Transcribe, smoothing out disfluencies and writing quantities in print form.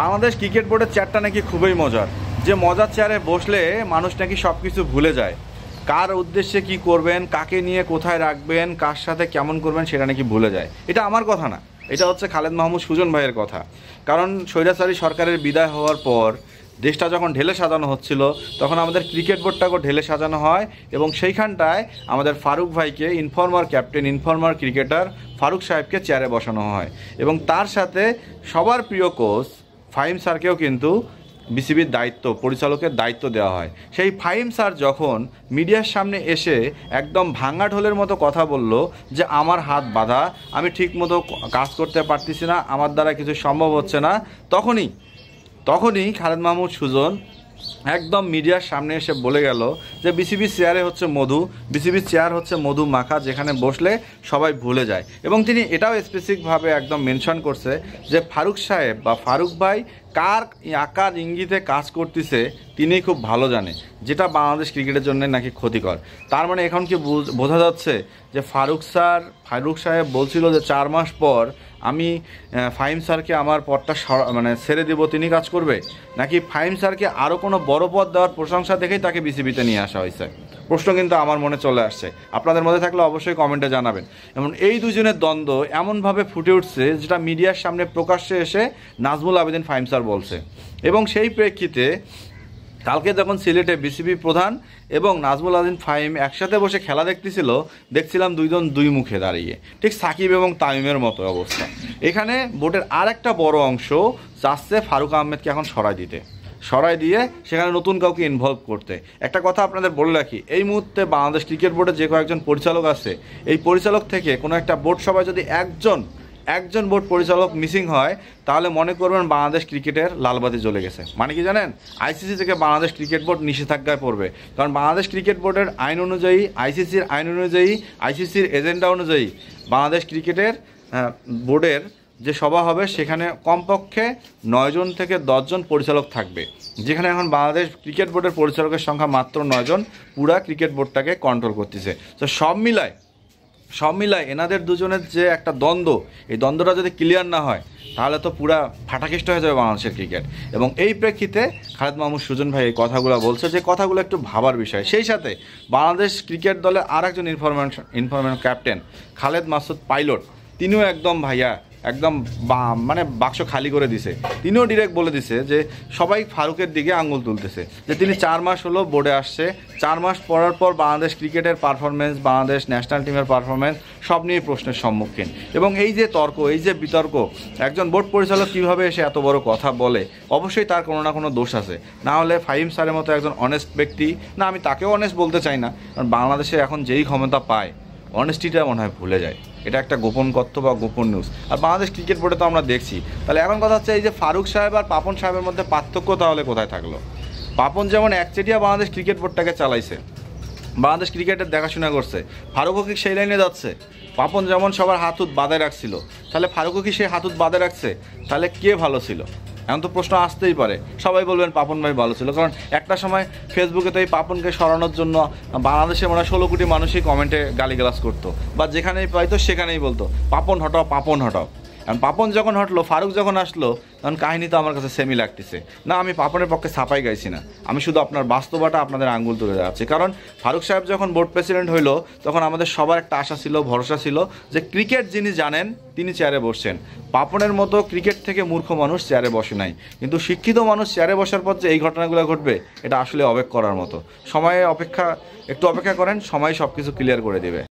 Bangladesh cricket বোর্ডের চেয়ারটা নাকি খুবই মজার, যে মজার চেয়ারে বসলে মানুষ নাকি সব কিছু ভুলে যায়। কার উদ্দেশ্যে কি করবেন, কাকে নিয়ে কোথায় রাখবেন, কার সাথে কেমন করবেন সেটা নাকি ভুলে যায়। এটা আমার কথা না, এটা হচ্ছে খালেদ মাহমুদ সুজন ভাইয়ের কথা। কারণ স্বৈরাচারী সরকারের বিদায় হওয়ার পর দেশটা যখন ঢেলে সাজানো হচ্ছিল, তখন আমাদের ক্রিকেট বোর্ডটাকেও ঢেলে সাজানো হয় এবং সেইখানটায় আমাদের ফারুক ভাইকে, informer captain, informer cricketer Farooq সাহেবকে চেয়ারে বসানো হয় এবং তার সাথে সবার প্রিয় কোচ ফাহিম স্যারকেও কিন্তু বিসিবির দায়িত্ব, পরিচালকের দায়িত্ব দেওয়া হয়। সেই ফাহিম স্যার যখন মিডিয়ার সামনে এসে একদম ভাঙা ঢোলের মতো কথা বলল যে আমার হাত বাঁধা, আমি ঠিক মতো কাজ করতে পারতেছি না, আমার দ্বারা কিছু সম্ভব হচ্ছে না, তখনই খালেদ মাহমুদ সুজন একদম মিডিয়ার সামনে এসে বলে গেল যে বিসিবির চেয়ারে হচ্ছে মধু, বিসিবির চেয়ার হচ্ছে মধু মাখা, যেখানে বসলে সবাই ভুলে যায়। এবং তিনি এটাও স্পেসিফিকভাবে একদম মেনশন করছে যে ফারুক সাহেব বা ফারুক ভাই কার আকার ইঙ্গিতে কাজ করতেছে তিনি খুব ভালো জানে, যেটা বাংলাদেশ ক্রিকেটের জন্য নাকি ক্ষতিকর। তার মানে এখন কি বোঝা যাচ্ছে যে ফারুক সাহেব বলছিল যে 4 মাস পর আমি ফাহিম স্যারকে আমার পদটা ছেড়ে দেব, তিনি কাজ করবে, নাকি ফাহিম স্যারকে আরও কোনো বড় পদ দেওয়ার প্রশংসা দেখেই তাকে বিসিবিতে নিয়ে আসা হয়েছে? প্রশ্ন কিন্তু আমার মনে চলে আসছে, আপনাদের মধ্যে থাকলে অবশ্যই কমেন্টে জানাবেন। এবং এই দুজনের দ্বন্দ্ব এমনভাবে ফুটে উঠছে যেটা মিডিয়ার সামনে প্রকাশ্যে এসে নাজমুল আবেদিন ফাহিম স্যার বলছে। এবং সেই প্রেক্ষিতে কালকে যখন সিলেটে বিসিবি প্রধান এবং নাজমুল আবেদিন ফাহিম একসাথে বসে খেলা দেখছিলাম দুইজন দুই মুখে দাঁড়িয়ে, ঠিক সাকিব এবং তামিমের মতো অবস্থা। এখানে বোর্ডের আর একটা বড় অংশ চাচ্ছে ফারুক আহমেদকে এখন সরাই দিয়ে সেখানে নতুন কাউকে ইনভলভ করতে। একটা কথা আপনাদের বলে রাখি, এই মুহূর্তে বাংলাদেশ ক্রিকেট বোর্ডে যে কয়েকজন পরিচালক আছে, এই পরিচালক থেকে কোনো একটা বোর্ড সভায় যদি একজন বোর্ড পরিচালক মিসিং হয়, তাহলে মনে করবেন বাংলাদেশ ক্রিকেটের লালবাতি জ্বলে গেছে। মানে কি জানেন, আইসিসি থেকে বাংলাদেশ ক্রিকেট বোর্ড নিষেধাজ্ঞায় পড়বে। কারণ বাংলাদেশ ক্রিকেট বোর্ডের আইন অনুযায়ী, আইসিসির আইন অনুযায়ী, আইসিসির এজেন্ডা অনুযায়ী বাংলাদেশ ক্রিকেটের বোর্ডের যে সভা হবে সেখানে কমপক্ষে 9 জন থেকে 10 জন পরিচালক থাকবে, যেখানে এখন বাংলাদেশ ক্রিকেট বোর্ডের পরিচালকের সংখ্যা মাত্র 9 জন পুরা ক্রিকেট বোর্ডটাকে কন্ট্রোল করতেছে। তো সব মিলায় এনাদের দুজনের যে একটা দ্বন্দ্ব, এই দ্বন্দ্বটা যদি ক্লিয়ার না হয় তাহলে তো পুরা ফাটাকেষ্ট হয়ে যাবে বাংলাদেশের ক্রিকেট। এবং এই প্রেক্ষিতে খালেদ মাহমুদ সুজন ভাই এই কথাগুলো বলছে, যে কথাগুলো একটু ভাবার বিষয়। সেই সাথে বাংলাদেশ ক্রিকেট দলের আর একজন information captain Khaled Masud pilot, তিনিও একদম একদম বাক্স খালি করে দিছে। তিনিও ডিরেক্ট বলে দিছে যে সবাই ফারুকের দিকে আঙুল তুলতেছে, যে তিনি 4 মাস হলো বোর্ডে আসছে, 4 মাস পরার পর বাংলাদেশ ক্রিকেটের পারফরমেন্স, বাংলাদেশ ন্যাশনাল টিমের পারফরমেন্স সব নিয়ে প্রশ্নের সম্মুখীন। এবং এই যে তর্ক, এই যে বিতর্ক, একজন বোর্ড পরিচালক কীভাবে এসে এত বড় কথা বলে, অবশ্যই তার কোনো না কোনো দোষ আছে। না হলে ফাহিম স্যারের মতো একজন অনেস্ট ব্যক্তি, না আমি তাকেও অনেস্ট বলতে চাই না, কারণ বাংলাদেশে এখন যেই ক্ষমতা পায় অনেস্টিটা মনে হয় ভুলে যায়। এটা একটা গোপন তথ্য বা গোপন নিউজ। আর বাংলাদেশ ক্রিকেট বোর্ডে তো আমরা দেখছি। তাহলে এখন কথা হচ্ছে, এই যে ফারুক সাহেব আর পাপন সাহেবের মধ্যে পার্থক্য তাহলে কোথায় থাকলো? পাপন যেমন একচেটিয়া বাংলাদেশ ক্রিকেট বোর্ডটাকে চালাইছে, বাংলাদেশ ক্রিকেটের দেখাশোনা করছে, ফারুকও কি সেই লাইনে যাচ্ছে? পাপন যেমন সবার হাতুত বাঁধে রাখছিল, তাহলে ফারুকও কি সেই হাতুত বাঁধে রাখছে? তাহলে কে ভালো ছিল? এখন তো প্রশ্ন আসতেই পারে, সবাই বলবেন পাপন ভাই ভালো ছিল। কারণ একটা সময় ফেসবুকে তো এই পাপনকে সরানোর জন্য বাংলাদেশে মনে হয় 16 কোটি মানুষই কমেন্টে গালিগালাজ করতো, বা যেখানেই পাইতো সেখানেই বলতো পাপন হটাও। কারণ পাপন যখন হটলো, ফারুক যখন আসলো, তখন কাহিনী তো আমার কাছে সেমি লাগতেছে না। আমি পাপনের পক্ষে ছাপাই গাইছি না, আমি শুধু আপনার বাস্তবতা আপনাদের আঙ্গুল তুলে যাচ্ছি। কারণ ফারুক সাহেব যখন বোর্ড প্রেসিডেন্ট হইলো, তখন আমাদের সবার একটা আশা ছিল, ভরসা ছিল যে ক্রিকেট যিনি জানেন তিনি চেয়ারে বসছেন। পাপনের মতো ক্রিকেট থেকে মূর্খ মানুষ চেয়ারে বসে নাই, কিন্তু শিক্ষিত মানুষ চেয়ারে বসার পর যে এই ঘটনাগুলো ঘটবে, এটা আসলে অবাক করার মতো। একটু অপেক্ষা করেন, সময় সব কিছু ক্লিয়ার করে দেবে।